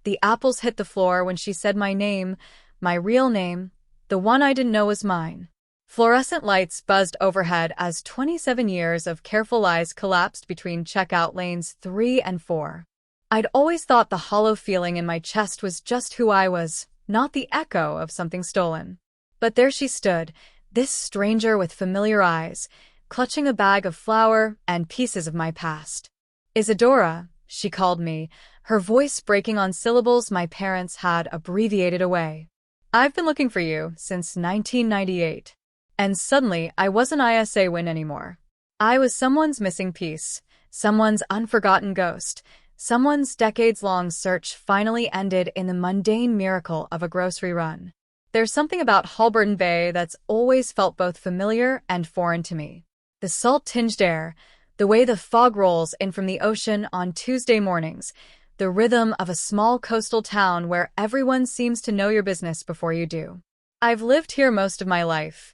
The apples hit the floor when she said my name, my real name, the one I didn't know was mine. Fluorescent lights buzzed overhead as 27 years of careful lies collapsed between checkout lanes 3 and 4. I'd always thought the hollow feeling in my chest was just who I was, not the echo of something stolen. But there she stood, this stranger with familiar eyes, clutching a bag of flour and pieces of my past. Isadora, she called me, her voice breaking on syllables my parents had abbreviated away. I've been looking for you since 1998. And suddenly, I wasn't Isa Wynn anymore. I was someone's missing piece, someone's unforgotten ghost, someone's decades-long search finally ended in the mundane miracle of a grocery run. There's something about Halberton Bay that's always felt both familiar and foreign to me. The salt-tinged air, the way the fog rolls in from the ocean on Tuesday mornings, the rhythm of a small coastal town where everyone seems to know your business before you do. I've lived here most of my life,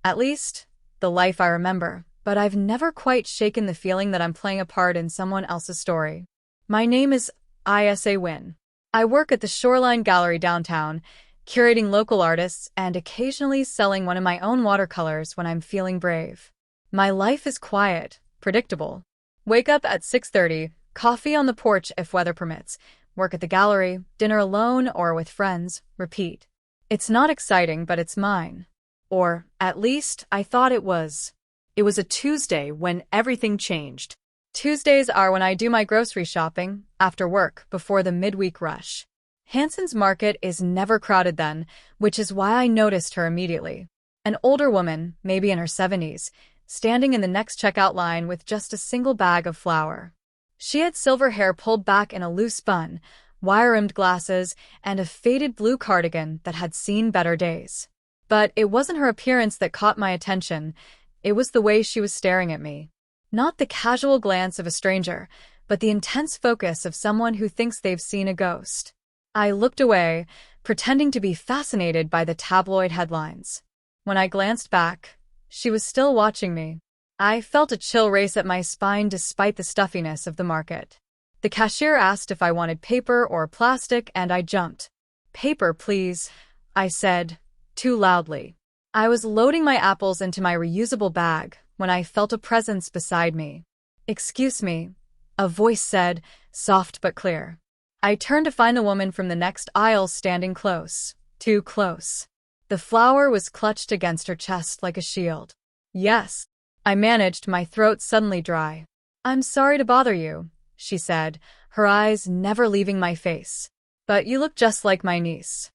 at least, the life I remember, but I've never quite shaken the feeling that I'm playing a part in someone else's story. My name is Isa Wynn. I work at the Shoreline Gallery downtown, curating local artists and occasionally selling one of my own watercolors when I'm feeling brave. My life is quiet, predictable. Wake up at 6:30, coffee on the porch if weather permits, work at the gallery, dinner alone or with friends, repeat. It's not exciting, but it's mine. Or, at least, I thought it was. It was a Tuesday when everything changed. Tuesdays are when I do my grocery shopping, after work, before the midweek rush. Hanson's Market is never crowded then, which is why I noticed her immediately. An older woman, maybe in her 70s, standing in the next checkout line with just a single bag of flour. She had silver hair pulled back in a loose bun, wire-rimmed glasses, and a faded blue cardigan that had seen better days. But it wasn't her appearance that caught my attention, it was the way she was staring at me. Not the casual glance of a stranger, but the intense focus of someone who thinks they've seen a ghost. I looked away, pretending to be fascinated by the tabloid headlines. When I glanced back, she was still watching me. I felt a chill race at my spine despite the stuffiness of the market. The cashier asked if I wanted paper or plastic, and I jumped. "Paper, please," I said, too loudly. I was loading my apples into my reusable bag when I felt a presence beside me. "Excuse me," a voice said, soft but clear. I turned to find a woman from the next aisle standing close, too close. The flour was clutched against her chest like a shield. "Yes," I managed, my throat suddenly dry. "I'm sorry to bother you," she said, her eyes never leaving my face. "But you look just like my niece."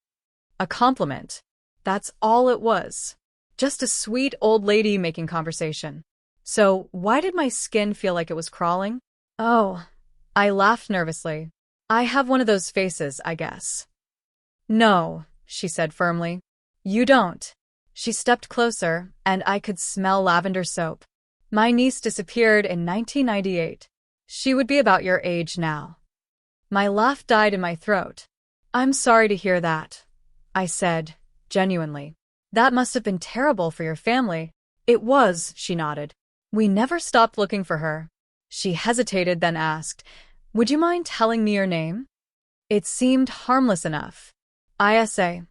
A compliment. That's all it was. Just a sweet old lady making conversation. So why did my skin feel like it was crawling? Oh, I laughed nervously. I have one of those faces, I guess. "No," she said firmly. "You don't." She stepped closer, and I could smell lavender soap. "My niece disappeared in 1998. She would be about your age now." My laugh died in my throat. "I'm sorry to hear that," I said, genuinely. "That must have been terrible for your family." "It was," she nodded. "We never stopped looking for her." She hesitated, then asked, "Would you mind telling me your name?" It seemed harmless enough. "Isa,"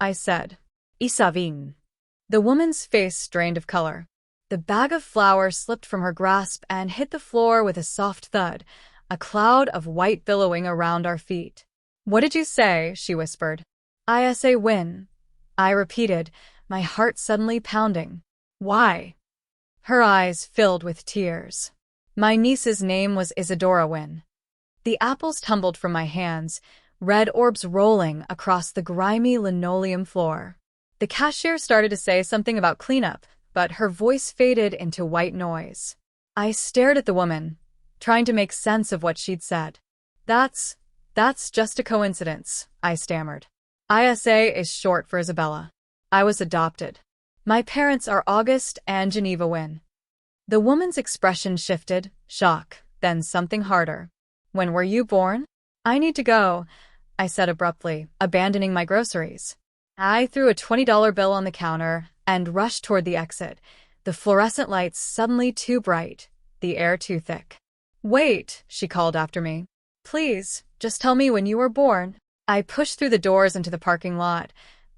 I said. "Isa Wynn." The woman's face drained of color. The bag of flour slipped from her grasp and hit the floor with a soft thud, a cloud of white billowing around our feet. "What did you say?" she whispered. "Isa Wynn," I repeated, my heart suddenly pounding. "Why?" Her eyes filled with tears. "My niece's name was Isadora Wynn." The apples tumbled from my hands, red orbs rolling across the grimy linoleum floor. The cashier started to say something about cleanup, but her voice faded into white noise. I stared at the woman, trying to make sense of what she'd said. That's just a coincidence," I stammered. "Isa is short for Isabella. I was adopted. My parents are August and Geneva Win." The woman's expression shifted, shock, then something harder. "When were you born?" "I need to go," I said abruptly, abandoning my groceries. I threw a $20 bill on the counter and rushed toward the exit, the fluorescent lights suddenly too bright, the air too thick. "Wait," she called after me. "Please, Just tell me when you were born. I pushed through the doors into the parking lot,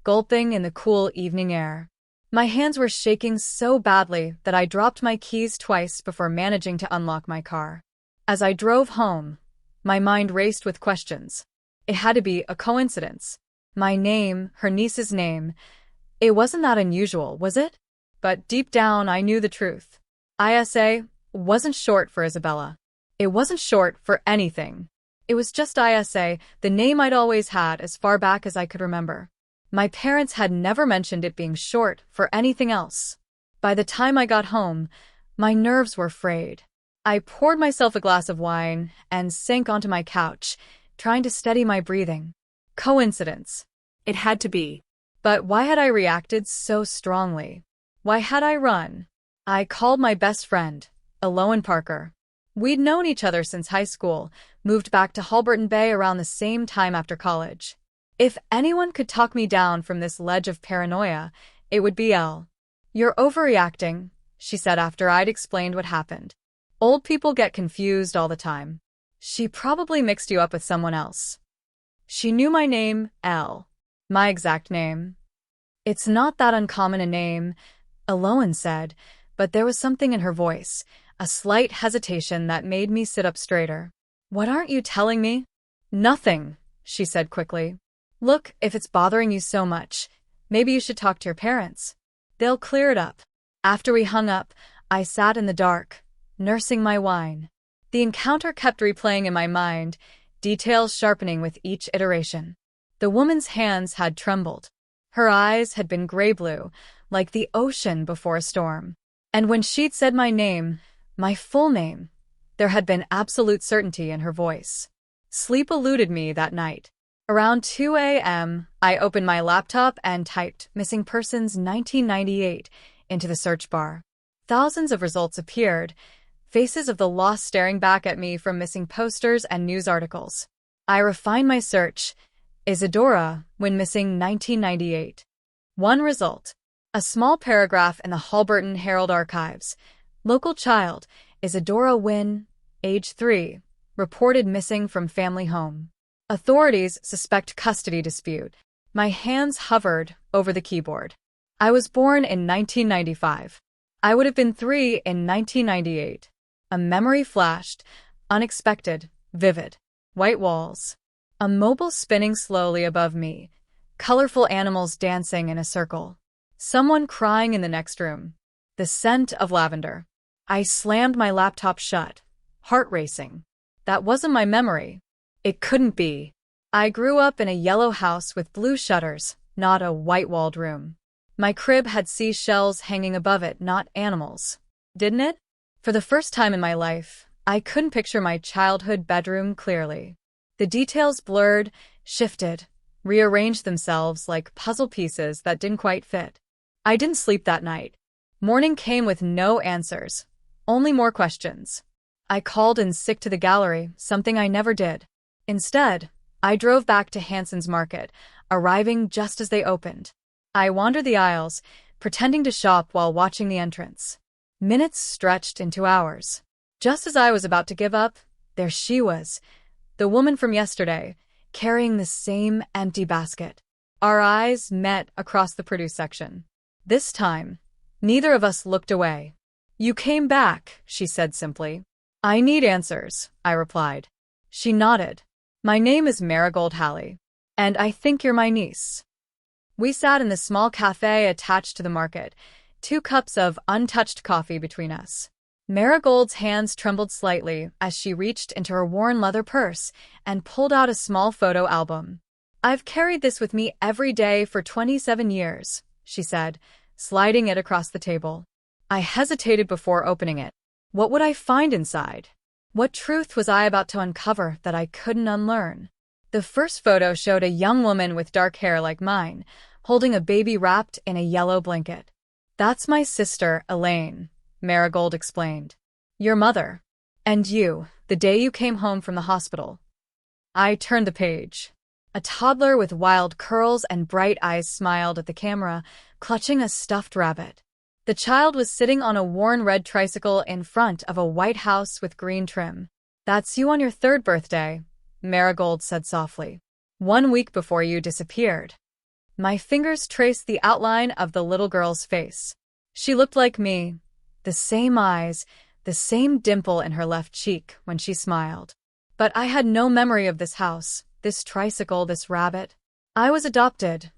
gulping in the cool evening air. My hands were shaking so badly that I dropped my keys twice before managing to unlock my car. As I drove home, my mind raced with questions. It had to be a coincidence. My name, her niece's name. It wasn't that unusual, was it? But deep down, I knew the truth. Isa wasn't short for Isabella. It wasn't short for anything. It was just Isa, the name I'd always had as far back as I could remember. My parents had never mentioned it being short for anything else. By the time I got home, my nerves were frayed. I poured myself a glass of wine and sank onto my couch, trying to steady my breathing. Coincidence. It had to be. But why had I reacted so strongly? Why had I run? I called my best friend, Eloan Parker. We'd known each other since high school, moved back to Halberton Bay around the same time after college. If anyone could talk me down from this ledge of paranoia, it would be Elle. You're overreacting, she said after I'd explained what happened. Old people get confused all the time. She probably mixed you up with someone else. She knew my name, Elle. My exact name. It's not that uncommon a name, Eloan said, but there was something in her voice, a slight hesitation that made me sit up straighter. What aren't you telling me? Nothing, she said quickly. Look, if it's bothering you so much, maybe you should talk to your parents. They'll clear it up. After we hung up, I sat in the dark, nursing my wine. The encounter kept replaying in my mind, details sharpening with each iteration. The woman's hands had trembled. Her eyes had been gray-blue, like the ocean before a storm. And when she'd said my name, my full name, there had been absolute certainty in her voice. Sleep eluded me that night. Around 2 a.m., I opened my laptop and typed "Missing Persons 1998" into the search bar. Thousands of results appeared, faces of the lost staring back at me from missing posters and news articles. I refined my search. Isadora Wynn missing 1998. One result. A small paragraph in the Halberton Herald archives. Local child, Isadora Wynn, age 3, reported missing from family home. Authorities suspect custody dispute. My hands hovered over the keyboard. I was born in 1995. I would have been 3 in 1998. A memory flashed, unexpected, vivid. White walls. A mobile spinning slowly above me. Colorful animals dancing in a circle. Someone crying in the next room. The scent of lavender. I slammed my laptop shut, heart racing. That wasn't my memory. It couldn't be. I grew up in a yellow house with blue shutters, not a white-walled room. My crib had seashells hanging above it, not animals. Didn't it? For the first time in my life, I couldn't picture my childhood bedroom clearly. The details blurred, shifted, rearranged themselves like puzzle pieces that didn't quite fit. I didn't sleep that night. Morning came with no answers, only more questions. I called in sick to the gallery, something I never did. Instead, I drove back to Hanson's Market, arriving just as they opened. I wandered the aisles, pretending to shop while watching the entrance. Minutes stretched into hours. Just as I was about to give up, there she was, the woman from yesterday, carrying the same empty basket. Our eyes met across the produce section. This time, neither of us looked away. You came back, she said simply. I need answers, I replied. She nodded. My name is Marigold Halley, and I think you're my niece. We sat in the small cafe attached to the market, 2 cups of untouched coffee between us. Marigold's hands trembled slightly as she reached into her worn leather purse and pulled out a small photo album. I've carried this with me every day for 27 years, she said, sliding it across the table. I hesitated before opening it. What would I find inside? What truth was I about to uncover that I couldn't unlearn? The first photo showed a young woman with dark hair like mine, holding a baby wrapped in a yellow blanket. That's my sister, Elaine, Marigold explained. Your mother. And you, the day you came home from the hospital. I turned the page. A toddler with wild curls and bright eyes smiled at the camera, clutching a stuffed rabbit. The child was sitting on a worn red tricycle in front of a white house with green trim. That's you on your 3rd birthday, Marigold said softly. 1 week before you disappeared. My fingers traced the outline of the little girl's face. She looked like me, the same eyes, the same dimple in her left cheek when she smiled. But I had no memory of this house, this tricycle, this rabbit. I was adopted,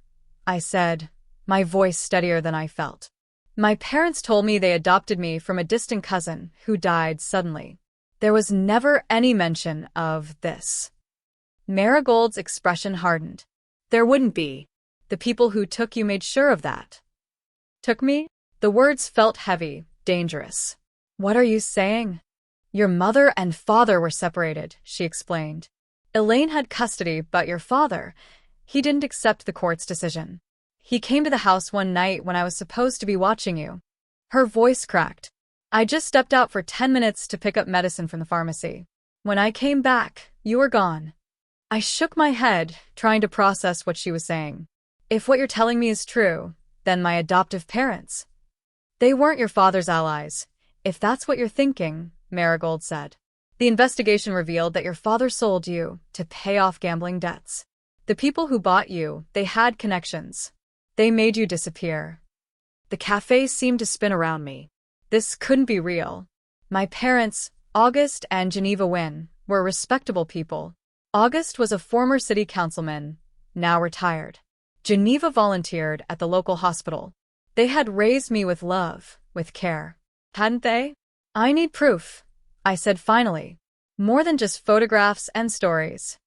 I said, my voice steadier than I felt. My parents told me they adopted me from a distant cousin who died suddenly. There was never any mention of this. Marigold's expression hardened. There wouldn't be. The people who took you made sure of that. Took me? The words felt heavy, dangerous. What are you saying? Your mother and father were separated, she explained. Elaine had custody, but your father, he didn't accept the court's decision. He came to the house one night when I was supposed to be watching you. Her voice cracked. I just stepped out for 10 minutes to pick up medicine from the pharmacy. When I came back, you were gone. I shook my head, trying to process what she was saying. If what you're telling me is true, then my adoptive parents. They weren't your father's allies, if that's what you're thinking, Marigold said. The investigation revealed that your father sold you to pay off gambling debts. The people who bought you, they had connections. They made you disappear. The cafe seemed to spin around me. This couldn't be real. My parents, August and Geneva Win, were respectable people. August was a former city councilman, now retired. Geneva volunteered at the local hospital. They had raised me with love, with care. Hadn't they? I need proof, I said finally. More than just photographs and stories.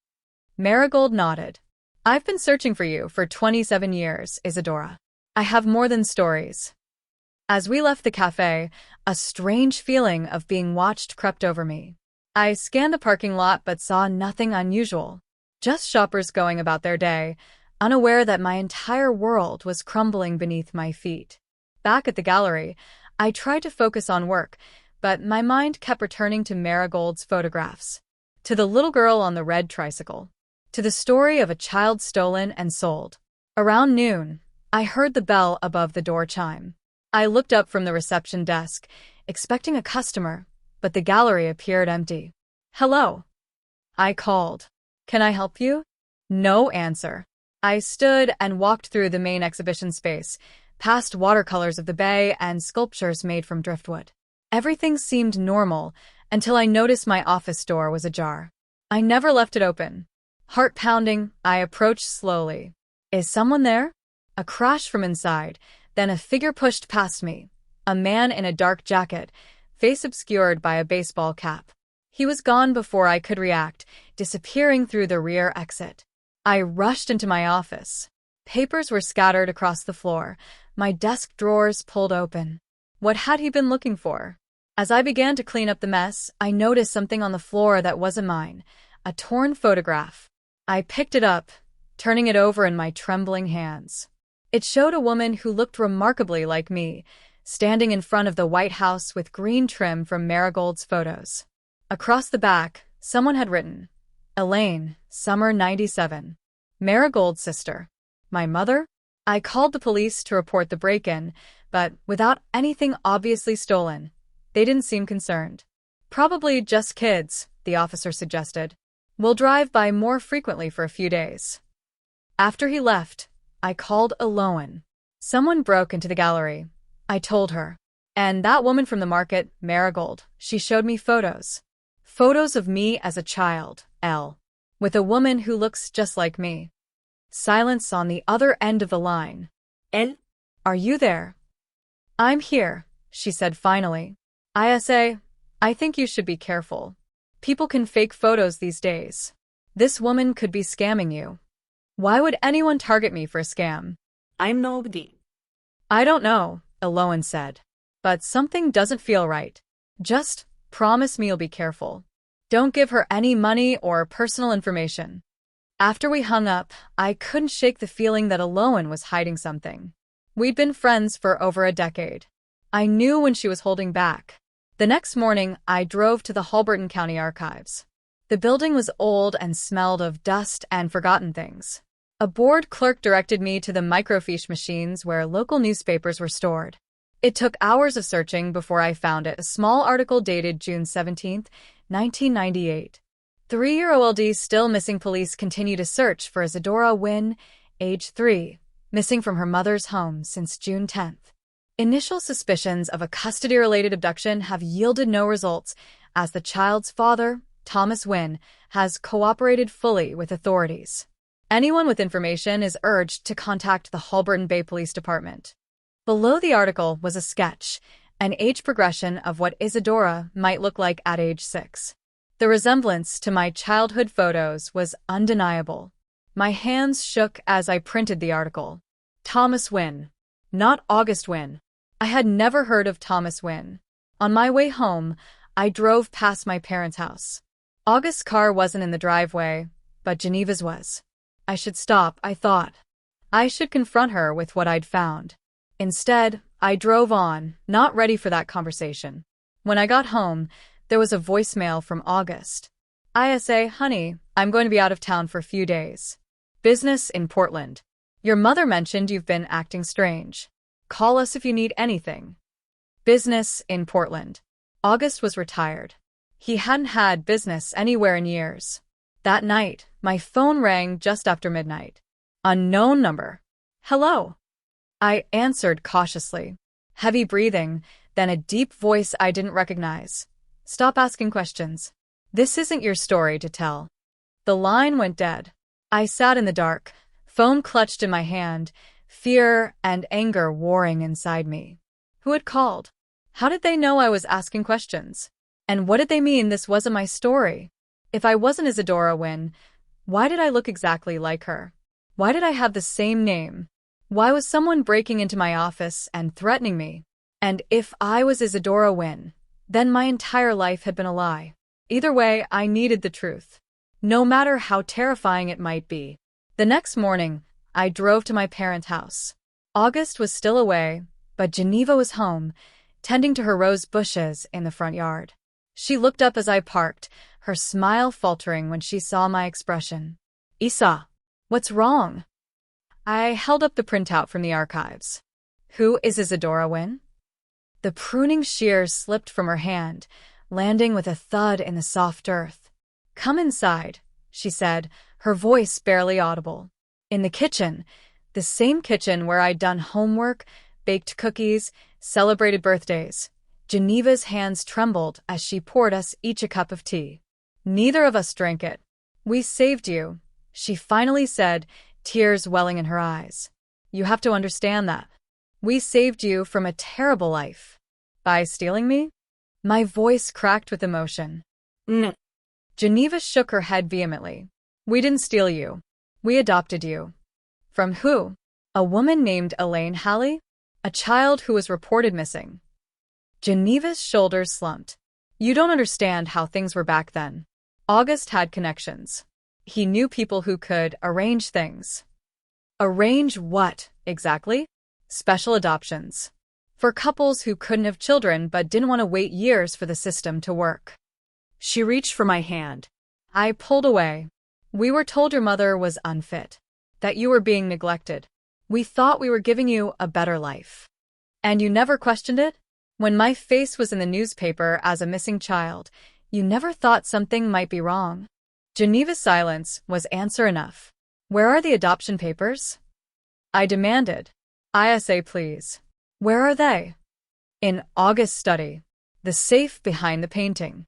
Marigold nodded. I've been searching for you for 27 years, Isadora. I have more than stories. As we left the cafe, a strange feeling of being watched crept over me. I scanned the parking lot but saw nothing unusual. Just shoppers going about their day, unaware that my entire world was crumbling beneath my feet. Back at the gallery, I tried to focus on work, but my mind kept returning to Marigold's photographs, to the little girl on the red tricycle, to the story of a child stolen and sold. Around noon, I heard the bell above the door chime. I looked up from the reception desk, expecting a customer, but the gallery appeared empty. Hello, I called. Can I help you? No answer. I stood and walked through the main exhibition space, past watercolors of the bay and sculptures made from driftwood. Everything seemed normal until I noticed my office door was ajar. I never left it open. Heart pounding, I approached slowly. Is someone there? A crash from inside, then a figure pushed past me. A man in a dark jacket, face obscured by a baseball cap. He was gone before I could react, disappearing through the rear exit. I rushed into my office. Papers were scattered across the floor, my desk drawers pulled open. What had he been looking for? As I began to clean up the mess, I noticed something on the floor that wasn't mine, a torn photograph. I picked it up, turning it over in my trembling hands. It showed a woman who looked remarkably like me, standing in front of the White House with green trim from Marigold's photos. Across the back, someone had written, Elaine, summer 97. Marigold's sister. My mother? I called the police to report the break-in, but without anything obviously stolen. They didn't seem concerned. Probably just kids, the officer suggested. We'll drive by more frequently for a few days. After he left, I called Aloan. Someone broke into the gallery. I told her. And that woman from the market, Marigold, she showed me photos. Photos of me as a child, with a woman who looks just like me. Silence on the other end of the line. Are you there? I'm here, she said finally. Isa, I think you should be careful. People can fake photos these days. This woman could be scamming you. Why would anyone target me for a scam? I'm nobody. I don't know, Aloan said. But something doesn't feel right. Just promise me you'll be careful. Don't give her any money or personal information. After we hung up, I couldn't shake the feeling that Aloan was hiding something. We'd been friends for over a decade. I knew when she was holding back. The next morning, I drove to the Halberton County Archives. The building was old and smelled of dust and forgotten things. A bored clerk directed me to the microfiche machines where local newspapers were stored. It took hours of searching before I found it, a small article dated June 17, 1998. 3-year-old still missing. Police continue to search for Isadora Wynn, age 3, missing from her mother's home since June 10th. Initial suspicions of a custody-related abduction have yielded no results, as the child's father, Thomas Wynn, has cooperated fully with authorities. Anyone with information is urged to contact the Halberton Bay Police Department. Below the article was a sketch, an age progression of what Isadora might look like at age 6. The resemblance to my childhood photos was undeniable. My hands shook as I printed the article. Thomas Wynn, not August Wynn. I had never heard of Thomas Wynn. On my way home, I drove past my parents' house. August's car wasn't in the driveway, but Geneva's was. I should stop, I thought. I should confront her with what I'd found. Instead, I drove on, not ready for that conversation. When I got home, there was a voicemail from August. Isa, honey, I'm going to be out of town for a few days. Business in Portland. Your mother mentioned you've been acting strange. Call us if you need anything. Business in Portland. August was retired. He hadn't had business anywhere in years. That night, my phone rang just after midnight. Unknown number. Hello. I answered cautiously. Heavy breathing, then a deep voice I didn't recognize. Stop asking questions. This isn't your story to tell. The line went dead. I sat in the dark, phone clutched in my hand, fear and anger warring inside me. Who had called? How did they know I was asking questions? And what did they mean this wasn't my story? If I wasn't Isadora Wynn, why did I look exactly like her? Why did I have the same name? Why was someone breaking into my office and threatening me? And if I was Isadora Wynn, then my entire life had been a lie. Either way, I needed the truth, no matter how terrifying it might be. The next morning, I drove to my parents' house. August was still away, but Geneva was home, tending to her rose bushes in the front yard. She looked up as I parked, her smile faltering when she saw my expression. Isa, what's wrong? I held up the printout from the archives. Who is Isadora Wynn? The pruning shears slipped from her hand, landing with a thud in the soft earth. Come inside, she said, her voice barely audible. In the kitchen, the same kitchen where I'd done homework, baked cookies, celebrated birthdays. Geneva's hands trembled as she poured us each a cup of tea. Neither of us drank it. We saved you, she finally said, tears welling in her eyes. You have to understand that. We saved you from a terrible life. By stealing me? My voice cracked with emotion. No. Geneva shook her head vehemently. We didn't steal you. We adopted you. From who? A woman named Elaine Halley? A child who was reported missing. Geneva's shoulders slumped. You don't understand how things were back then. August had connections. He knew people who could arrange things. Arrange what, exactly? Special adoptions. For couples who couldn't have children but didn't want to wait years for the system to work. She reached for my hand. I pulled away. We were told your mother was unfit, that you were being neglected. We thought we were giving you a better life. And you never questioned it? When my face was in the newspaper as a missing child, you never thought something might be wrong. Geneva's silence was answer enough. Where are the adoption papers? I demanded. Isa, please. Where are they? In August's study. The safe behind the painting.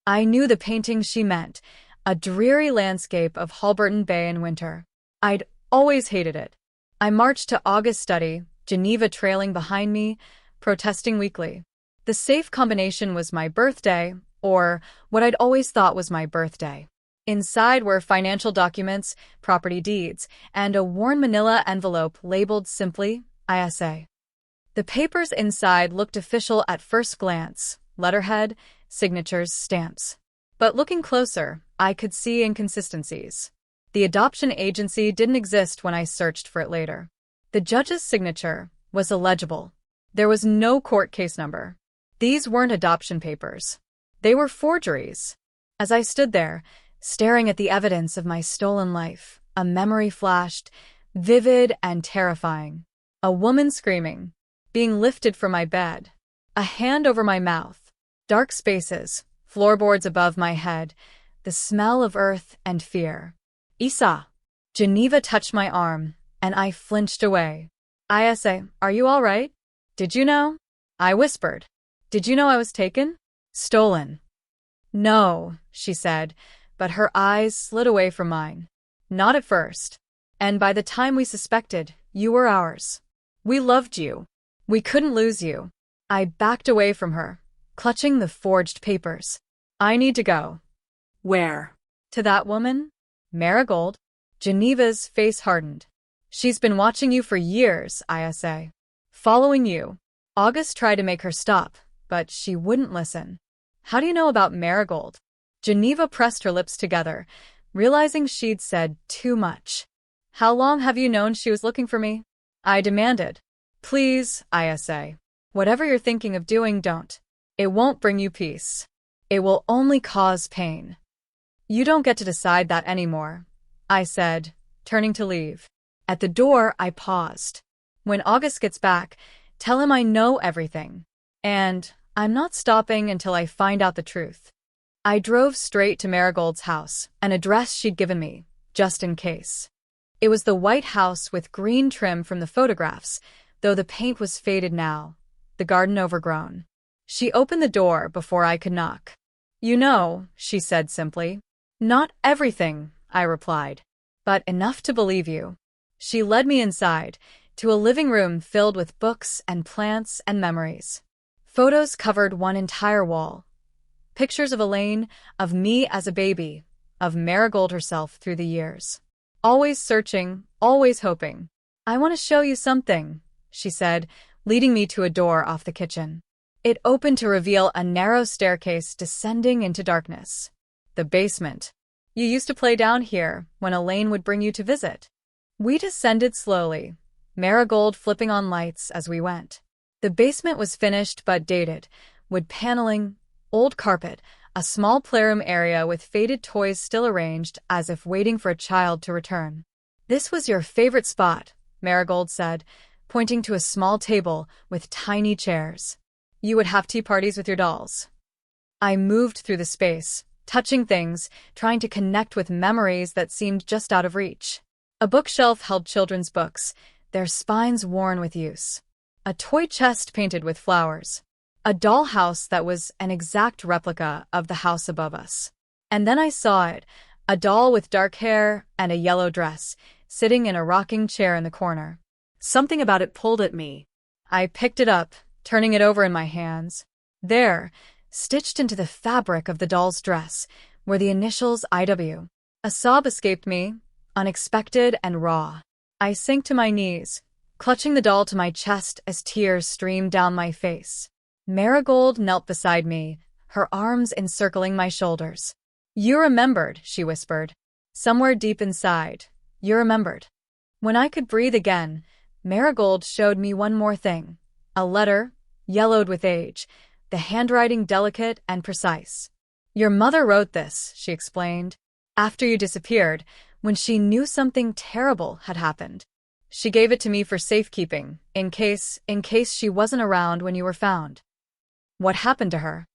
I knew the painting she meant, a dreary landscape of Halberton Bay in winter. I'd always hated it. I marched to August's study, Geneva trailing behind me, protesting weakly. The safe combination was my birthday, or what I'd always thought was my birthday. Inside were financial documents, property deeds, and a worn manila envelope labeled simply, Isa. The papers inside looked official at first glance, letterhead, signatures, stamps. But looking closer, I could see inconsistencies. The adoption agency didn't exist when I searched for it later. The judge's signature was illegible. There was no court case number. These weren't adoption papers. They were forgeries. As I stood there, staring at the evidence of my stolen life, a memory flashed, vivid and terrifying. A woman screaming, being lifted from my bed, a hand over my mouth, dark spaces, floorboards above my head, the smell of earth and fear. Isa. Geneva touched my arm, and I flinched away. Isa, are you all right? Did you know? I whispered. Did you know I was taken? Stolen. No, she said, but her eyes slid away from mine. Not at first. And by the time we suspected, you were ours. We loved you. We couldn't lose you. I backed away from her, clutching the forged papers. I need to go. Where? To that woman? Marigold? Geneva's face hardened. She's been watching you for years, Isa. Following you. August tried to make her stop, but she wouldn't listen. How do you know about Marigold? Geneva pressed her lips together, realizing she'd said too much. How long have you known she was looking for me? I demanded. Please, Isa. Whatever you're thinking of doing, don't. It won't bring you peace. It will only cause pain. You don't get to decide that anymore, I said, turning to leave. At the door, I paused. When August gets back, tell him I know everything. And I'm not stopping until I find out the truth. I drove straight to Marigold's house, an address she'd given me, just in case. It was the white house with green trim from the photographs, though the paint was faded now, the garden overgrown. She opened the door before I could knock. You know, she said simply. Not everything, I replied, but enough to believe you. She led me inside, to a living room filled with books and plants and memories. Photos covered one entire wall. Pictures of Elaine, of me as a baby, of Marigold herself through the years. Always searching, always hoping. I want to show you something, she said, leading me to a door off the kitchen. It opened to reveal a narrow staircase descending into darkness. The basement. You used to play down here when Elaine would bring you to visit. We descended slowly, Marigold flipping on lights as we went. The basement was finished but dated, wood paneling, old carpet, a small playroom area with faded toys still arranged as if waiting for a child to return. This was your favorite spot, Marigold said, pointing to a small table with tiny chairs. You would have tea parties with your dolls. I moved through the space, touching things, trying to connect with memories that seemed just out of reach. A bookshelf held children's books, their spines worn with use. A toy chest painted with flowers. A dollhouse that was an exact replica of the house above us. And then I saw it, a doll with dark hair and a yellow dress, sitting in a rocking chair in the corner. Something about it pulled at me. I picked it up, turning it over in my hands. There, stitched into the fabric of the doll's dress, were the initials IW. A sob escaped me, unexpected and raw. I sank to my knees, clutching the doll to my chest as tears streamed down my face. Marigold knelt beside me, her arms encircling my shoulders. You remembered, she whispered. Somewhere deep inside, you remembered. When I could breathe again, Marigold showed me one more thing. A letter, yellowed with age, the handwriting delicate and precise. Your mother wrote this, she explained, after you disappeared, when she knew something terrible had happened. She gave it to me for safekeeping, in case she wasn't around when you were found. What happened to her?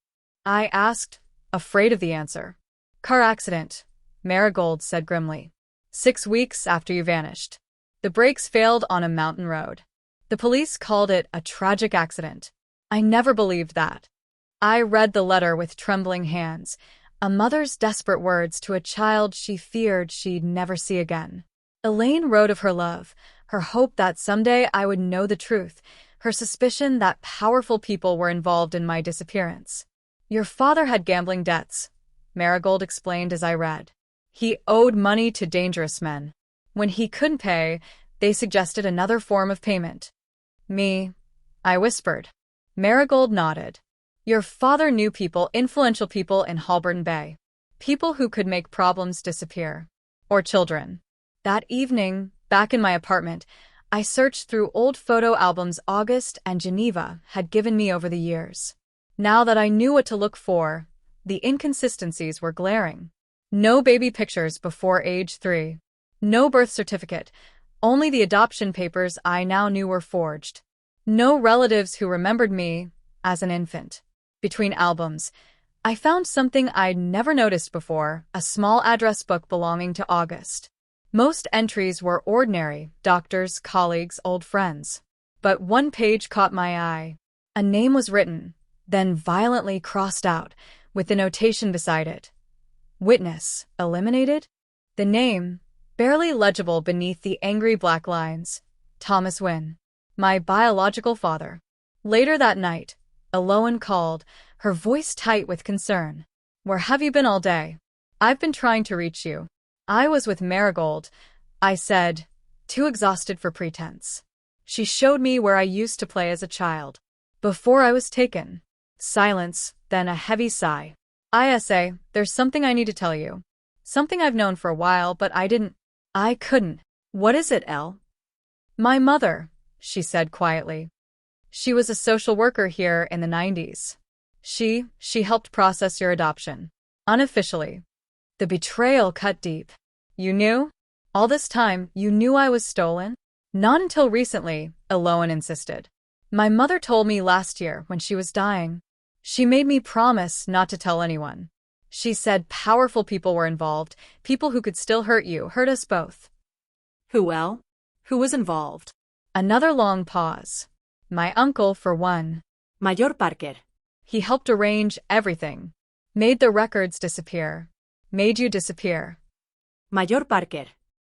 I asked, afraid of the answer. Car accident, Marigold said grimly. 6 weeks after you vanished. The brakes failed on a mountain road. The police called it a tragic accident. I never believed that. I read the letter with trembling hands, a mother's desperate words to a child she feared she'd never see again. Elaine wrote of her love, her hope that someday I would know the truth, her suspicion that powerful people were involved in my disappearance. Your father had gambling debts, Marigold explained as I read. He owed money to dangerous men. When he couldn't pay, they suggested another form of payment. Me, I whispered. Marigold nodded. Your father knew people, influential people in Halberton Bay. People who could make problems disappear. Or children. That evening, back in my apartment, I searched through old photo albums August and Geneva had given me over the years. Now that I knew what to look for, the inconsistencies were glaring. No baby pictures before age 3. No birth certificate, only the adoption papers I now knew were forged. No relatives who remembered me as an infant. Between albums, I found something I'd never noticed before, a small address book belonging to August. Most entries were ordinary, doctors, colleagues, old friends. But one page caught my eye. A name was written, then violently crossed out, with the notation beside it. Witness, eliminated? The name, barely legible beneath the angry black lines. Thomas Wynn. My biological father. Later that night, Eloan called, her voice tight with concern. Where have you been all day? I've been trying to reach you. I was with Marigold, I said, too exhausted for pretense. She showed me where I used to play as a child. Before I was taken. Silence, then a heavy sigh. Isa, there's something I need to tell you. Something I've known for a while, but I couldn't. What is it, El? My mother, she said quietly. She was a social worker here in the 90s. She helped process your adoption. Unofficially. The betrayal cut deep. You knew? All this time, you knew I was stolen? Not until recently, Eloan insisted. My mother told me last year when she was dying. She made me promise not to tell anyone. She said powerful people were involved, people who could still hurt you, hurt us both. Who, El? Who was involved? Another long pause. My uncle, for one. Mayor Parker. He helped arrange everything. Made the records disappear. Made you disappear. Mayor Parker.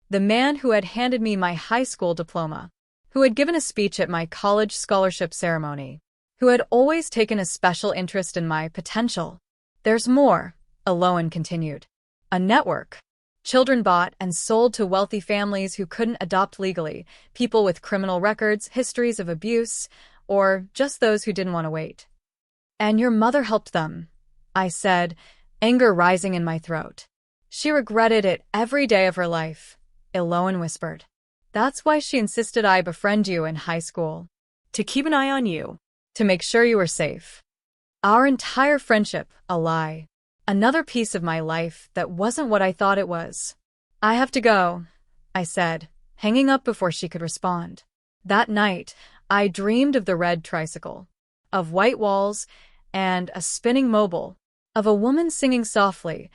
The man who had handed me my high school diploma. Who had given a speech at my college scholarship ceremony. Who had always taken a special interest in my potential. There's more, Eloan continued. A network. Children bought and sold to wealthy families who couldn't adopt legally, people with criminal records, histories of abuse, or just those who didn't want to wait. And your mother helped them, I said, anger rising in my throat. She regretted it every day of her life, Eloan whispered. That's why she insisted I befriend you in high school. To keep an eye on you. To make sure you were safe. Our entire friendship, a lie. Another piece of my life that wasn't what I thought it was. I have to go, I said, hanging up before she could respond. That night, I dreamed of the red tricycle, of white walls, and a spinning mobile, of a woman singing softly,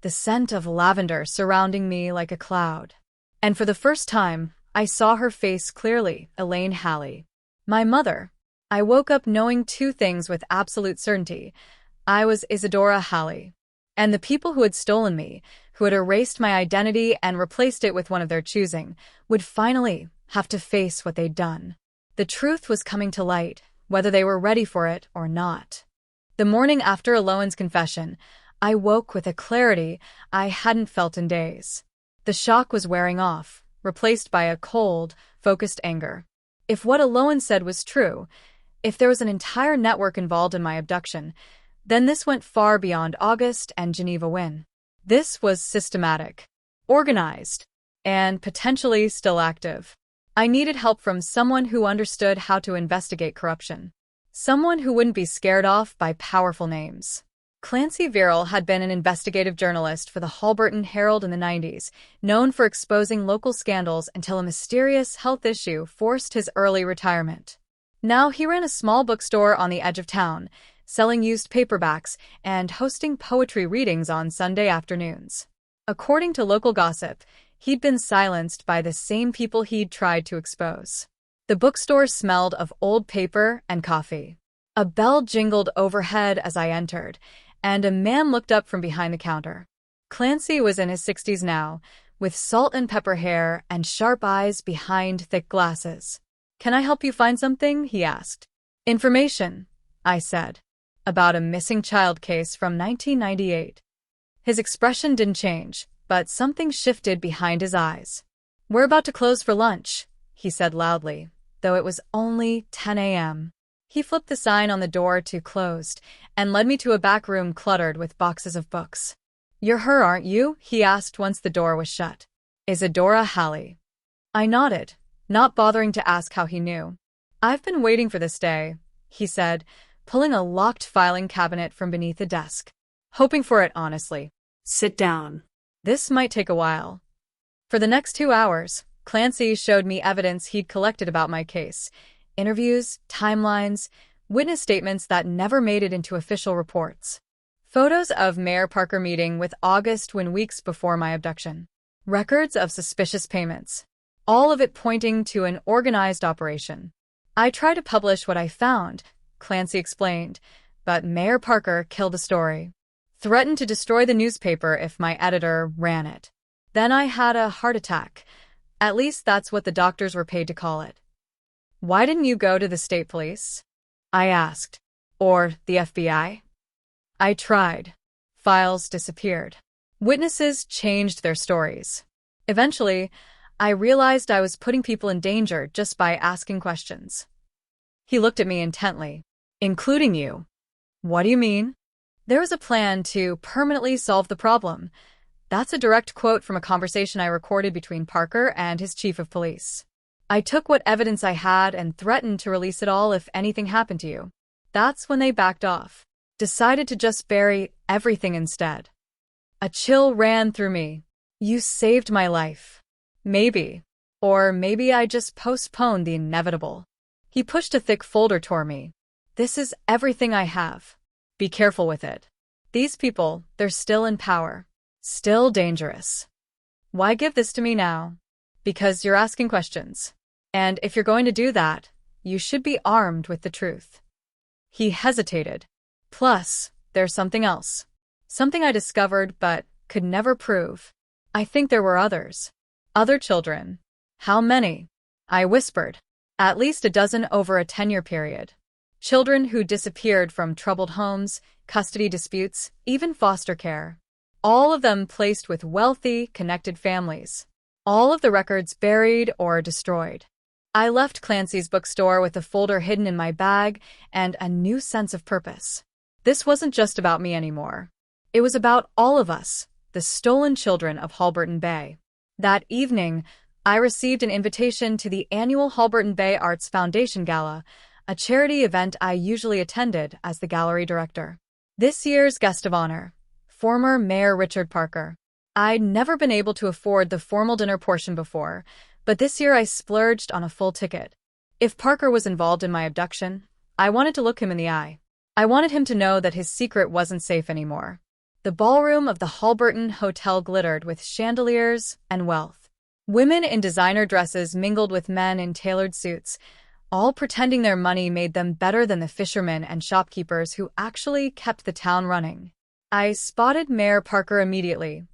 the scent of lavender surrounding me like a cloud. And for the first time, I saw her face clearly, Elaine Halley. My mother. I woke up knowing two things with absolute certainty. I was Isadora Halley. And the people who had stolen me, who had erased my identity and replaced it with one of their choosing, would finally have to face what they'd done. The truth was coming to light, whether they were ready for it or not. The morning after Eloan's confession, I woke with a clarity I hadn't felt in days. The shock was wearing off, replaced by a cold, focused anger. If what Eloan said was true, if there was an entire network involved in my abduction, then this went far beyond August and Geneva Win. This was systematic, organized, and potentially still active. I needed help from someone who understood how to investigate corruption. Someone who wouldn't be scared off by powerful names. Clancy Verrill had been an investigative journalist for the Halberton Herald in the 90s, known for exposing local scandals until a mysterious health issue forced his early retirement. Now he ran a small bookstore on the edge of town, selling used paperbacks and hosting poetry readings on Sunday afternoons. According to local gossip, he'd been silenced by the same people he'd tried to expose. The bookstore smelled of old paper and coffee. A bell jingled overhead as I entered, and a man looked up from behind the counter. Clancy was in his 60s now, with salt and pepper hair and sharp eyes behind thick glasses. "Can I help you find something?" he asked. "Information," I said, "about a missing child case from 1998. His expression didn't change, but something shifted behind his eyes. "We're about to close for lunch," he said loudly, though it was only 10 a.m. He flipped the sign on the door to closed and led me to a back room cluttered with boxes of books. "You're her, aren't you?" he asked once the door was shut. "Isadora Halley." I nodded, not bothering to ask how he knew. "I've been waiting for this day," he said, pulling a locked filing cabinet from beneath a desk. "Hoping for it, honestly." "Sit down." "This might take a while." For the next 2 hours, Clancy showed me evidence he'd collected about my case. Interviews, timelines, witness statements that never made it into official reports. Photos of Mayor Parker meeting with August Wynn weeks before my abduction. Records of suspicious payments. All of it pointing to an organized operation. I tried to publish what I found, Clancy explained, but Mayor Parker killed the story. Threatened to destroy the newspaper if my editor ran it. Then I had a heart attack. At least that's what the doctors were paid to call it. Why didn't you go to the state police? I asked. Or the FBI? I tried. Files disappeared. Witnesses changed their stories. Eventually, I realized I was putting people in danger just by asking questions. He looked at me intently. Including you. What do you mean? There was a plan to permanently solve the problem. That's a direct quote from a conversation I recorded between Parker and his chief of police. I took what evidence I had and threatened to release it all if anything happened to you. That's when they backed off. Decided to just bury everything instead. A chill ran through me. You saved my life. Maybe. Or maybe I just postponed the inevitable. He pushed a thick folder toward me. This is everything I have. Be careful with it. These people, they're still in power. Still dangerous. Why give this to me now? Because you're asking questions. And if you're going to do that, you should be armed with the truth. He hesitated. Plus, there's something else. Something I discovered but could never prove. I think there were others. Other children. How many? I whispered. At least a dozen over a 10-year period. Children who disappeared from troubled homes, custody disputes, even foster care. All of them placed with wealthy, connected families. All of the records buried or destroyed. I left Clancy's bookstore with the folder hidden in my bag and a new sense of purpose. This wasn't just about me anymore. It was about all of us, the stolen children of Halberton Bay. That evening, I received an invitation to the annual Halberton Bay Arts Foundation Gala, a charity event I usually attended as the gallery director. This year's guest of honor, former Mayor Richard Parker. I'd never been able to afford the formal dinner portion before, but this year I splurged on a full ticket. If Parker was involved in my abduction, I wanted to look him in the eye. I wanted him to know that his secret wasn't safe anymore. The ballroom of the Halberton Hotel glittered with chandeliers and wealth. Women in designer dresses mingled with men in tailored suits, all pretending their money made them better than the fishermen and shopkeepers who actually kept the town running. I spotted Mayor Parker immediately.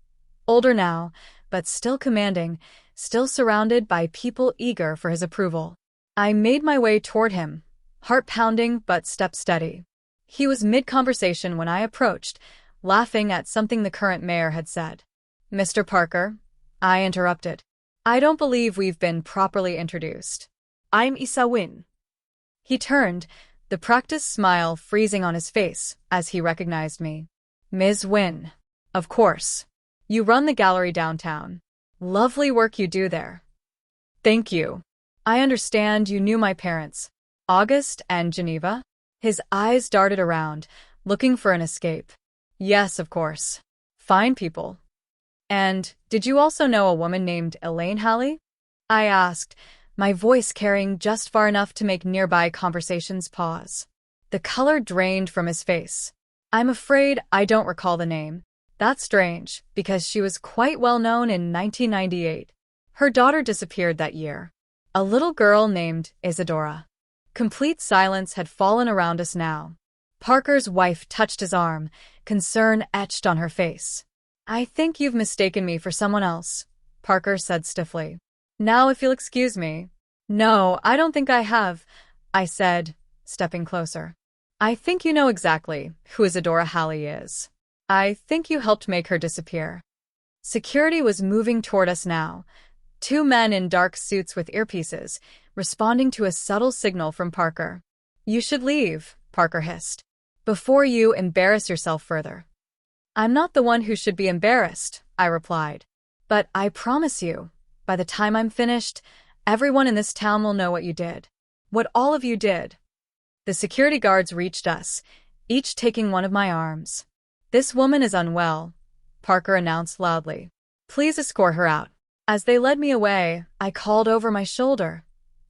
Older now, but still commanding, still surrounded by people eager for his approval. I made my way toward him, heart pounding but step steady. He was mid-conversation when I approached, laughing at something the current mayor had said. Mr. Parker, I interrupted. I don't believe we've been properly introduced. I'm Isa Wynn. He turned, the practiced smile freezing on his face as he recognized me. Ms. Wynn. Of course. You run the gallery downtown. Lovely work you do there. Thank you. I understand you knew my parents, August and Geneva? His eyes darted around, looking for an escape. Yes, of course. Fine people. And did you also know a woman named Elaine Halley? I asked, my voice carrying just far enough to make nearby conversations pause. The color drained from his face. I'm afraid I don't recall the name. That's strange, because she was quite well known in 1998. Her daughter disappeared that year. A little girl named Isadora. Complete silence had fallen around us now. Parker's wife touched his arm, concern etched on her face. I think you've mistaken me for someone else, Parker said stiffly. Now if you'll excuse me. No, I don't think I have, I said, stepping closer. I think you know exactly who Isadora Halley is. I think you helped make her disappear. Security was moving toward us now. Two men in dark suits with earpieces, responding to a subtle signal from Parker. You should leave, Parker hissed, before you embarrass yourself further. I'm not the one who should be embarrassed, I replied. But I promise you, by the time I'm finished, everyone in this town will know what you did. What all of you did. The security guards reached us, each taking one of my arms. This woman is unwell, Parker announced loudly. Please escort her out. As they led me away, I called over my shoulder.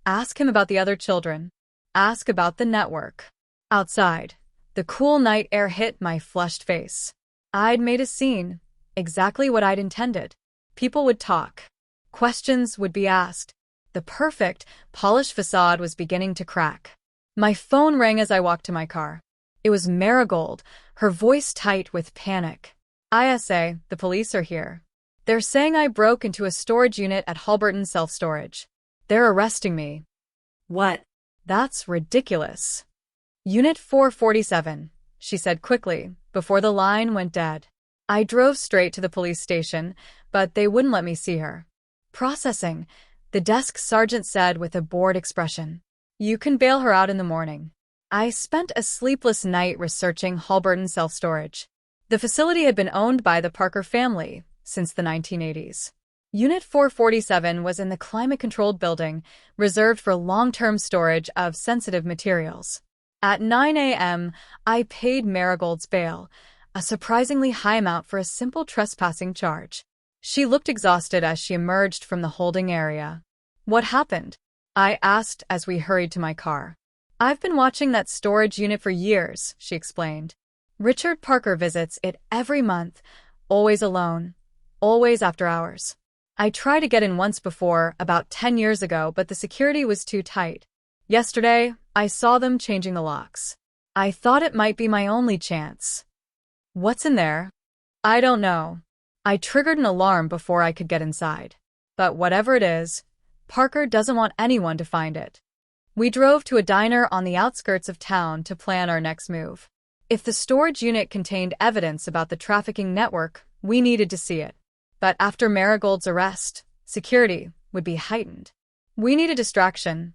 Ask him about the other children. Ask about the network. Outside, The cool night air hit my flushed face. I'd made a scene, exactly what I'd intended. People would talk. Questions would be asked. The perfect, polished facade was beginning to crack. My phone rang as I walked to my car. It was Marigold, her voice tight with panic. "Isa, the police are here. They're saying I broke into a storage unit at Halberton Self-Storage. They're arresting me." What? "That's ridiculous." "Unit 447, she said quickly, before the line went dead. I drove straight to the police station, but they wouldn't let me see her. "Processing," the desk sergeant said with a bored expression. "You can bail her out in the morning." I spent a sleepless night researching Halberton Self-Storage. The facility had been owned by the Parker family since the 1980s. Unit 447 was in the climate-controlled building, reserved for long-term storage of sensitive materials. At 9 a.m., I paid Marigold's bail, a surprisingly high amount for a simple trespassing charge. She looked exhausted as she emerged from the holding area. "What happened?" I asked as we hurried to my car. "I've been watching that storage unit for years," she explained. "Richard Parker visits it every month, always alone, always after hours. I tried to get in once before, about 10 years ago, but the security was too tight. Yesterday, I saw them changing the locks. I thought it might be my only chance." "What's in there?" "I don't know. I triggered an alarm before I could get inside. But whatever it is, Parker doesn't want anyone to find it." We drove to a diner on the outskirts of town to plan our next move. If the storage unit contained evidence about the trafficking network, we needed to see it. But after Marigold's arrest, security would be heightened. "We need a distraction,"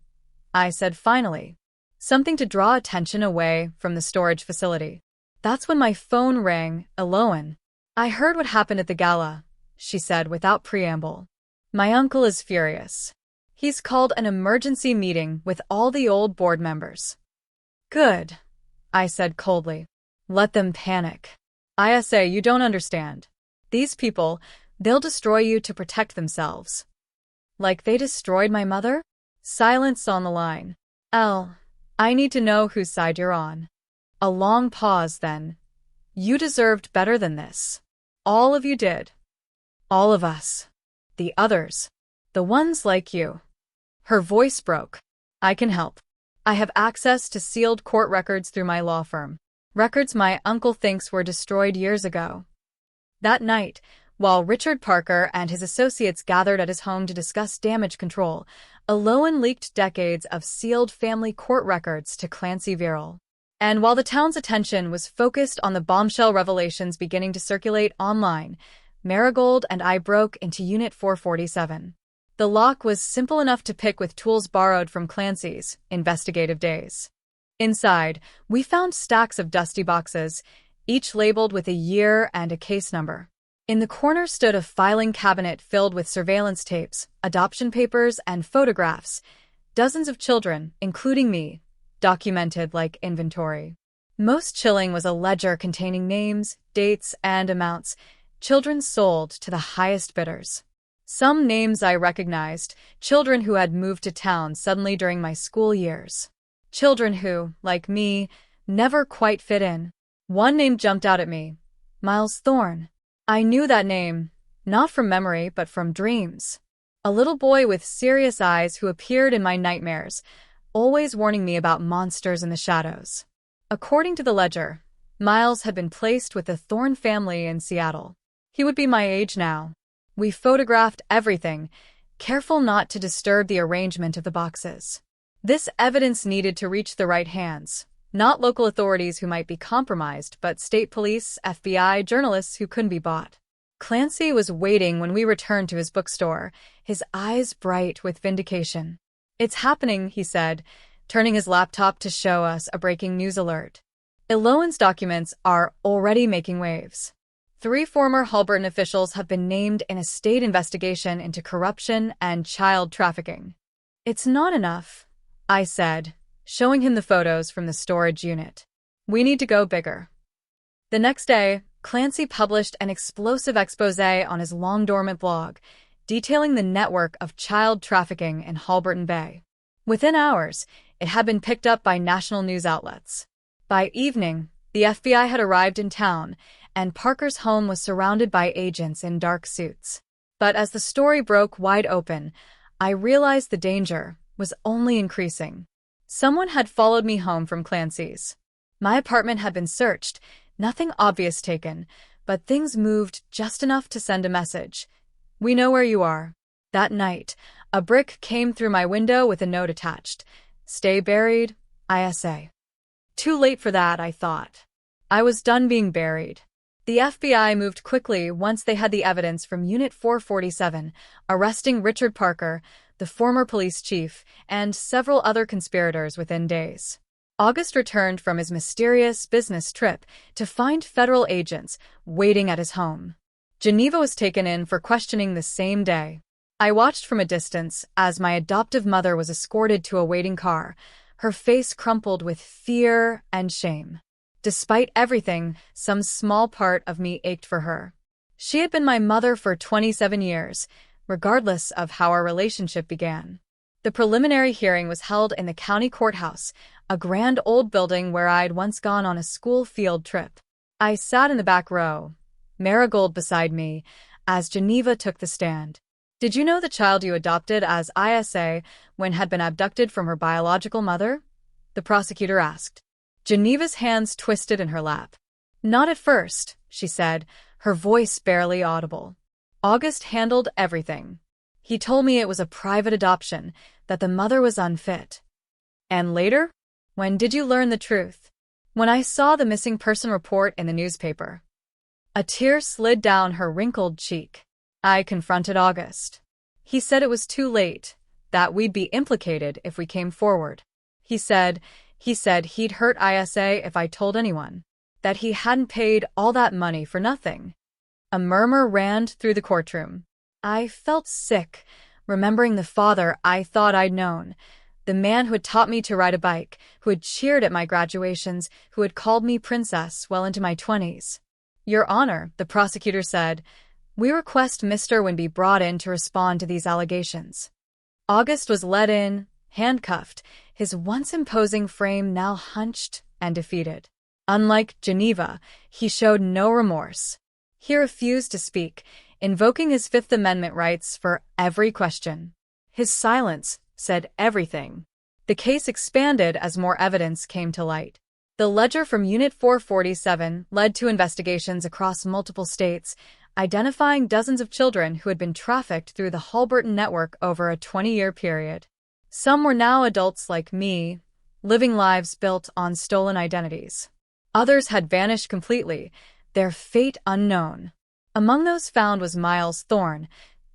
I said finally. "Something to draw attention away from the storage facility." That's when my phone rang, alone. "I heard what happened at the Gala," she said without preamble. "My uncle is furious. He's called an emergency meeting with all the old board members." "Good," I said coldly. "Let them panic." "Isa, you don't understand. These people, they'll destroy you to protect themselves." "Like they destroyed my mother?" Silence on the line. I need to know whose side you're on." A long pause then. "You deserved better than this. All of you did. All of us. The others. The ones like you." Her voice broke. "I can help. I have access to sealed court records through my law firm. Records my uncle thinks were destroyed years ago." That night, while Richard Parker and his associates gathered at his home to discuss damage control, Alohan leaked decades of sealed family court records to Clancy Viral. And while the town's attention was focused on the bombshell revelations beginning to circulate online, Marigold and I broke into Unit 447. The lock was simple enough to pick with tools borrowed from Clancy's investigative days. Inside, we found stacks of dusty boxes, each labeled with a year and a case number. In the corner stood a filing cabinet filled with surveillance tapes, adoption papers, and photographs. Dozens of children, including me, documented like inventory. Most chilling was a ledger containing names, dates, and amounts, children sold to the highest bidders. Some names I recognized, children who had moved to town suddenly during my school years. Children who, like me, never quite fit in. One name jumped out at me. Miles Thorne. I knew that name, not from memory but from dreams. A little boy with serious eyes who appeared in my nightmares, always warning me about monsters in the shadows. According to the ledger, Miles had been placed with the Thorne family in Seattle. He would be my age now. We photographed everything, careful not to disturb the arrangement of the boxes. This evidence needed to reach the right hands, not local authorities who might be compromised, but state police, FBI, journalists who couldn't be bought. Clancy was waiting when we returned to his bookstore, his eyes bright with vindication. "It's happening," he said, turning his laptop to show us a breaking news alert. Alohan's documents are already making waves. 3 former Halberton officials have been named in a state investigation into corruption and child trafficking. "It's not enough," I said, showing him the photos from the storage unit. "We need to go bigger." The next day, Clancy published an explosive exposé on his long-dormant blog, detailing the network of child trafficking in Halberton Bay. Within hours, it had been picked up by national news outlets. By evening, the FBI had arrived in town, and Parker's home was surrounded by agents in dark suits. But as the story broke wide open, I realized the danger was only increasing. Someone had followed me home from Clancy's. My apartment had been searched, nothing obvious taken, but things moved just enough to send a message. "We know where you are." That night, a brick came through my window with a note attached. "Stay buried, Isa." Too late for that, I thought. I was done being buried. The FBI moved quickly once they had the evidence from Unit 447, arresting Richard Parker, the former police chief, and several other conspirators within days. August returned from his mysterious business trip to find federal agents waiting at his home. Geneva was taken in for questioning the same day. I watched from a distance as my adoptive mother was escorted to a waiting car, her face crumpled with fear and shame. Despite everything, some small part of me ached for her. She had been my mother for 27 years, regardless of how our relationship began. The preliminary hearing was held in the county courthouse, a grand old building where I'd once gone on a school field trip. I sat in the back row, Marigold beside me, as Geneva took the stand. "Did you know the child you adopted as Isa Wynn had been abducted from her biological mother?" the prosecutor asked. Geneva's hands twisted in her lap. "Not at first," she said, her voice barely audible. "August handled everything. He told me it was a private adoption, that the mother was unfit." "And later? When did you learn the truth?" "When I saw the missing person report in the newspaper." A tear slid down her wrinkled cheek. "I confronted August. He said it was too late, that we'd be implicated if we came forward. He said he'd hurt Isa if I told anyone, that he hadn't paid all that money for nothing." A murmur ran through the courtroom. I felt sick, remembering the father I thought I'd known, the man who had taught me to ride a bike, who had cheered at my graduations, who had called me princess well into my 20s. "Your Honor," the prosecutor said, "we request Mr. Wynn be brought in to respond to these allegations." August was led in, handcuffed, his once imposing frame now hunched and defeated. Unlike Geneva, he showed no remorse. He refused to speak, invoking his Fifth Amendment rights for every question. His silence said everything. The case expanded as more evidence came to light. The ledger from Unit 447 led to investigations across multiple states, identifying dozens of children who had been trafficked through the Halberton network over a 20-year period. Some were now adults like me, living lives built on stolen identities. Others had vanished completely, their fate unknown. Among those found was Miles Thorne,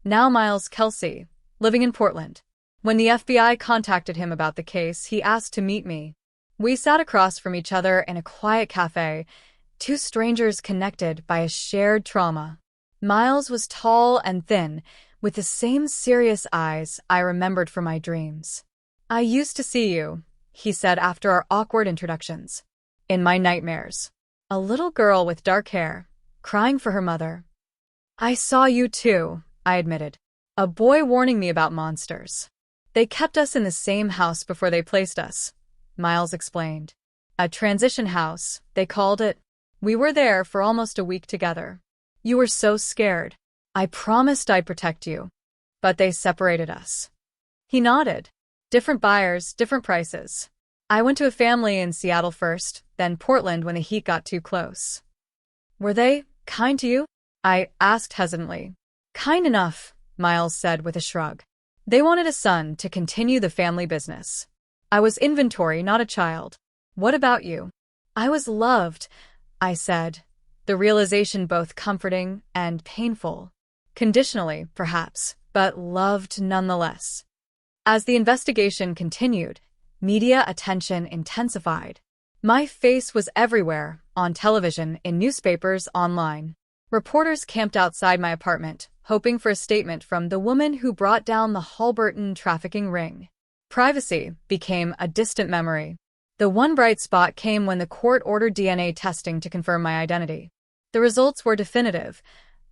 now Miles Kelsey, living in Portland. When the FBI contacted him about the case, he asked to meet me. We sat across from each other in a quiet cafe, two strangers connected by a shared trauma. Miles was tall and thin, with the same serious eyes I remembered from my dreams. "I used to see you," he said after our awkward introductions. "In my nightmares. A little girl with dark hair, crying for her mother." "I saw you too," I admitted. "A boy warning me about monsters. They kept us in the same house before they placed us," Miles explained. "A transition house, they called it. We were there for almost a week together. You were so scared. I promised I'd protect you. But they separated us." He nodded. "Different buyers, different prices. I went to a family in Seattle first, then Portland when the heat got too close." "Were they kind to you?" I asked hesitantly. "Kind enough," Miles said with a shrug. "They wanted a son to continue the family business. I was inventory, not a child. What about you?" "I was loved," I said, the realization both comforting and painful. Conditionally, perhaps, but loved nonetheless. As the investigation continued, media attention intensified. My face was everywhere, on television, in newspapers, online. Reporters camped outside my apartment, hoping for a statement from the woman who brought down the Halberton trafficking ring. Privacy became a distant memory. The one bright spot came when the court ordered DNA testing to confirm my identity. The results were definitive.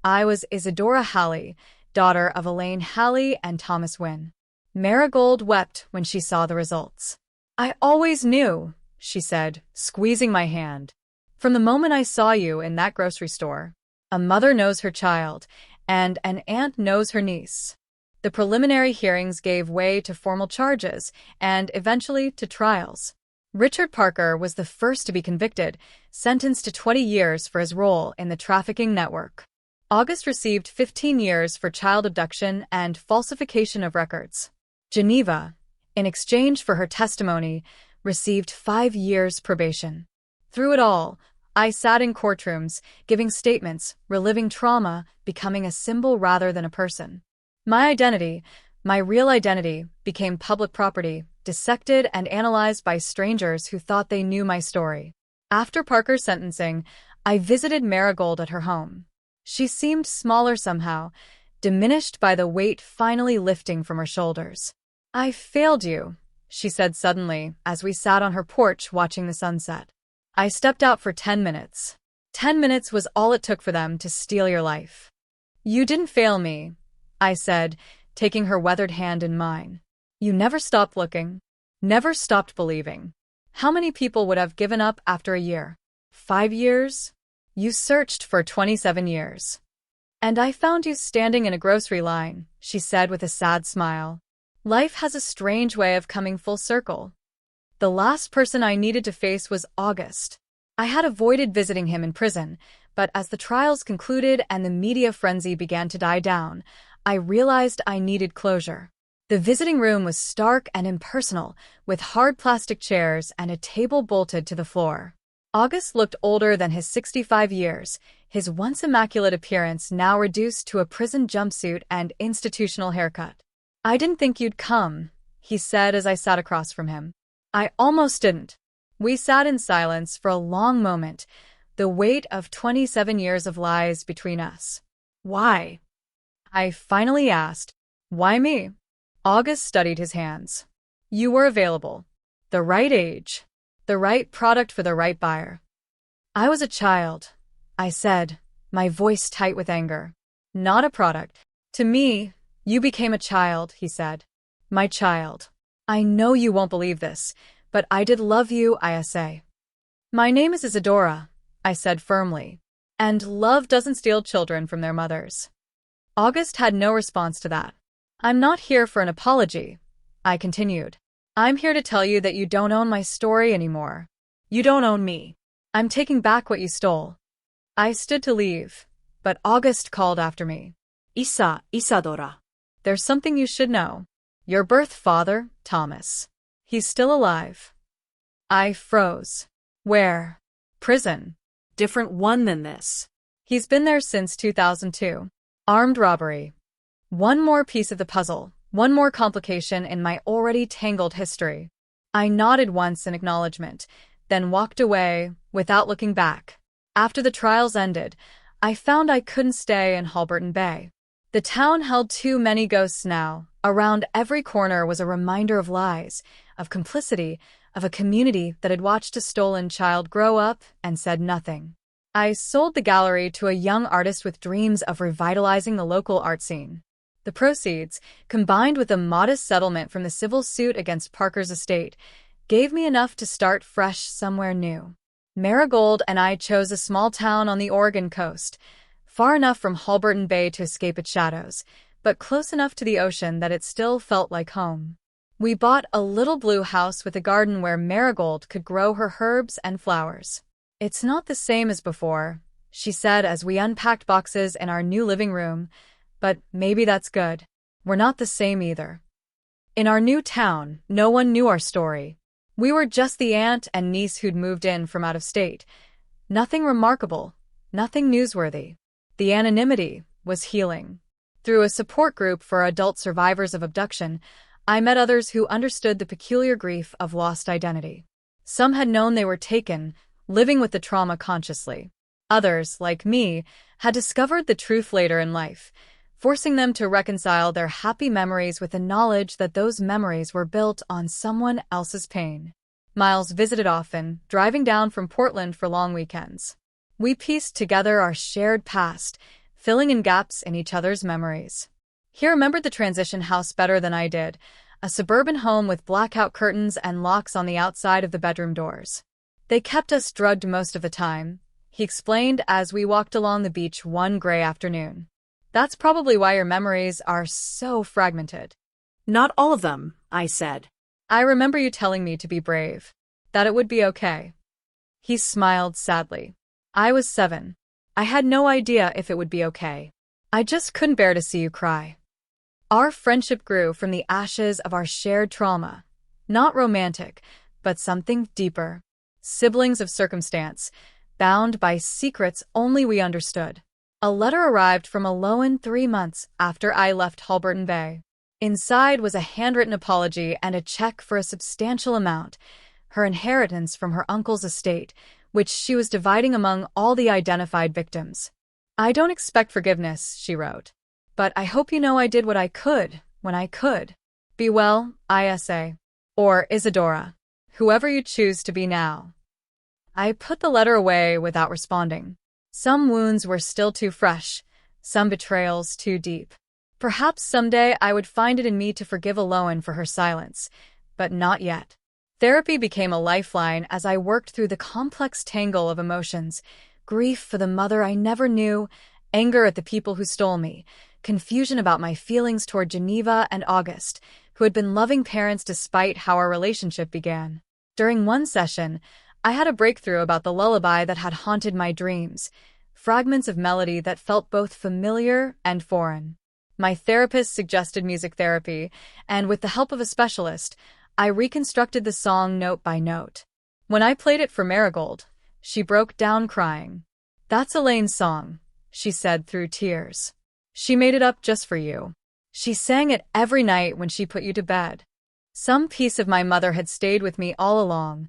I was Isadora Halley, daughter of Elaine Halley and Thomas Wynn. Marigold wept when she saw the results. "I always knew," she said, squeezing my hand. From the moment I saw you in that grocery store. A mother knows her child, and an aunt knows her niece. The preliminary hearings gave way to formal charges, and eventually to trials. Richard Parker was the first to be convicted, sentenced to 20 years for his role in the trafficking network. August received 15 years for child abduction and falsification of records. Geneva, in exchange for her testimony, received 5 years probation. Through it all, I sat in courtrooms, giving statements, reliving trauma, becoming a symbol rather than a person. My identity, my real identity, became public property, dissected and analyzed by strangers who thought they knew my story. After Parker's sentencing, I visited Marigold at her home. She seemed smaller somehow, diminished by the weight finally lifting from her shoulders. "I failed you," she said suddenly as we sat on her porch watching the sunset. "I stepped out for 10 minutes. 10 minutes was all it took for them to steal your life." "You didn't fail me," I said, taking her weathered hand in mine. "You never stopped looking, never stopped believing. How many people would have given up after a year? 5 years? You searched for 27 years. And I found you standing in a grocery line," she said with a sad smile. "Life has a strange way of coming full circle. The last person I needed to face was August. I had avoided visiting him in prison, but as the trials concluded and the media frenzy began to die down, I realized I needed closure. The visiting room was stark and impersonal, with hard plastic chairs and a table bolted to the floor. August looked older than his 65 years, his once immaculate appearance now reduced to a prison jumpsuit and institutional haircut. "I didn't think you'd come," he said as I sat across from him. "I almost didn't." We sat in silence for a long moment, the weight of 27 years of lies between us. "Why?" I finally asked. "Why me?" August studied his hands. "You were available. The right age. The right product for the right buyer." "I was a child," I said, my voice tight with anger. "Not a product. To me, you became a child," he said. "My child. I know you won't believe this, but I did love you, Isa. My name is Isadora," I said firmly. "And love doesn't steal children from their mothers." August had no response to that. "I'm not here for an apology," I continued. "I'm here to tell you that you don't own my story anymore. You don't own me. I'm taking back what you stole." I stood to leave, but August called after me. Isadora. "There's something you should know. Your birth father, Thomas. He's still alive." I froze. "Where?" "Prison." Different one than this. "He's been there since 2002. Armed robbery." One more piece of the puzzle, one more complication in my already tangled history. I nodded once in acknowledgement, then walked away without looking back. After the trials ended, I found I couldn't stay in Halberton Bay. The town held too many ghosts now. Around every corner was a reminder of lies, of complicity, of a community that had watched a stolen child grow up and said nothing. I sold the gallery to a young artist with dreams of revitalizing the local art scene. The proceeds, combined with a modest settlement from the civil suit against Parker's estate, gave me enough to start fresh somewhere new. Marigold and I chose a small town on the Oregon coast, far enough from Halberton Bay to escape its shadows, but close enough to the ocean that it still felt like home. We bought a little blue house with a garden where Marigold could grow her herbs and flowers. "It's not the same as before," she said as we unpacked boxes in our new living room, "but maybe that's good. We're not the same either." In our new town, no one knew our story. We were just the aunt and niece who'd moved in from out of state. Nothing remarkable, nothing newsworthy. The anonymity was healing. Through a support group for adult survivors of abduction, I met others who understood the peculiar grief of lost identity. Some had known they were taken, living with the trauma consciously. Others, like me, had discovered the truth later in life, forcing them to reconcile their happy memories with the knowledge that those memories were built on someone else's pain. Miles visited often, driving down from Portland for long weekends. We pieced together our shared past, filling in gaps in each other's memories. He remembered the transition house better than I did, a suburban home with blackout curtains and locks on the outside of the bedroom doors. They kept us drugged most of the time, he explained as we walked along the beach one gray afternoon. That's probably why your memories are so fragmented. Not all of them, I said. I remember you telling me to be brave, that it would be okay. He smiled sadly. I was 7. I had no idea if it would be okay. I just couldn't bear to see you cry. Our friendship grew from the ashes of our shared trauma. Not romantic, but something deeper. Siblings of circumstance, bound by secrets only we understood. A letter arrived from Aloan 3 months after I left Halberton Bay. Inside was a handwritten apology and a check for a substantial amount, her inheritance from her uncle's estate, which she was dividing among all the identified victims. I don't expect forgiveness, she wrote, but I hope you know I did what I could when I could. Be well, Isa. Or Isadora, whoever you choose to be now. I put the letter away without responding. Some wounds were still too fresh, some betrayals too deep. Perhaps someday I would find it in me to forgive Aloan for her silence, but not yet. Therapy became a lifeline as I worked through the complex tangle of emotions: grief for the mother I never knew, anger at the people who stole me, confusion about my feelings toward Geneva and August, who had been loving parents despite how our relationship began. During one session, I had a breakthrough about the lullaby that had haunted my dreams, fragments of melody that felt both familiar and foreign. My therapist suggested music therapy, and with the help of a specialist, I reconstructed the song note by note. When I played it for Marigold, she broke down crying. That's Elaine's song, she said through tears. She made it up just for you. She sang it every night when she put you to bed. Some piece of my mother had stayed with me all along,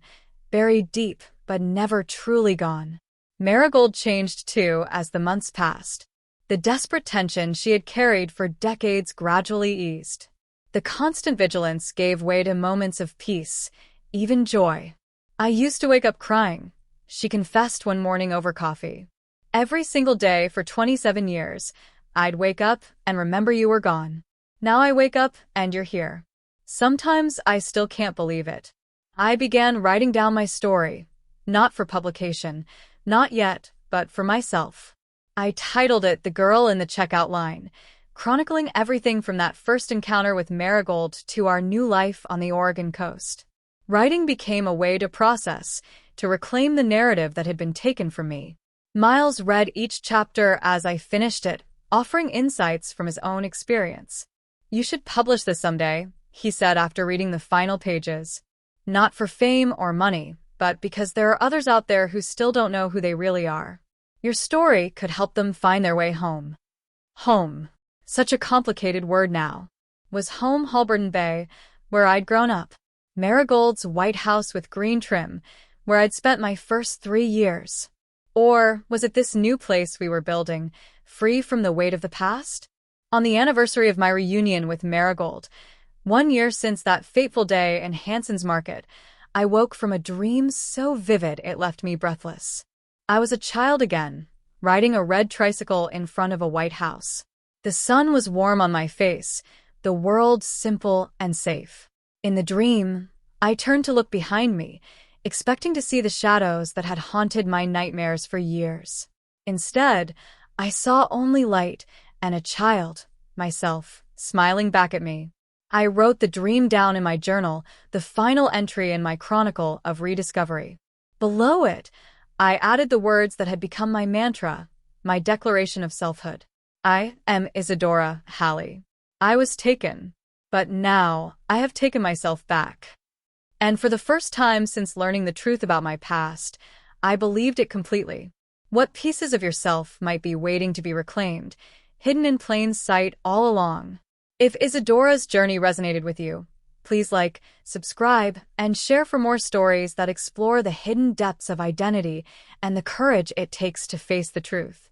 buried deep but never truly gone. Marigold changed too as the months passed. The desperate tension she had carried for decades gradually eased. The constant vigilance gave way to moments of peace, even joy. I used to wake up crying, she confessed one morning over coffee. Every single day for 27 years, I'd wake up and remember you were gone. Now I wake up and you're here. Sometimes I still can't believe it. I began writing down my story, not for publication, not yet, but for myself. I titled it The Girl in the Checkout Line, chronicling everything from that first encounter with Marigold to our new life on the Oregon coast. Writing became a way to process, to reclaim the narrative that had been taken from me. Miles read each chapter as I finished it, offering insights from his own experience. You should publish this someday, he said after reading the final pages. Not for fame or money, but because there are others out there who still don't know who they really are. Your story could help them find their way home. Home. Such a complicated word now. Was home Halberton Bay, where I'd grown up? Marigold's white house with green trim, where I'd spent my first 3 years? Or was it this new place we were building, free from the weight of the past? On the anniversary of my reunion with Marigold, 1 year since that fateful day in Hanson's Market, I woke from a dream so vivid it left me breathless. I was a child again, riding a red tricycle in front of a white house. The sun was warm on my face, the world simple and safe. In the dream, I turned to look behind me, expecting to see the shadows that had haunted my nightmares for years. Instead, I saw only light and a child, myself, smiling back at me. I wrote the dream down in my journal, the final entry in my chronicle of rediscovery. Below it, I added the words that had become my mantra, my declaration of selfhood. I am Isadora Halley. I was taken, but now I have taken myself back. And for the first time since learning the truth about my past, I believed it completely. What pieces of yourself might be waiting to be reclaimed, hidden in plain sight all along? If Isadora's journey resonated with you, please like, subscribe, and share for more stories that explore the hidden depths of identity and the courage it takes to face the truth.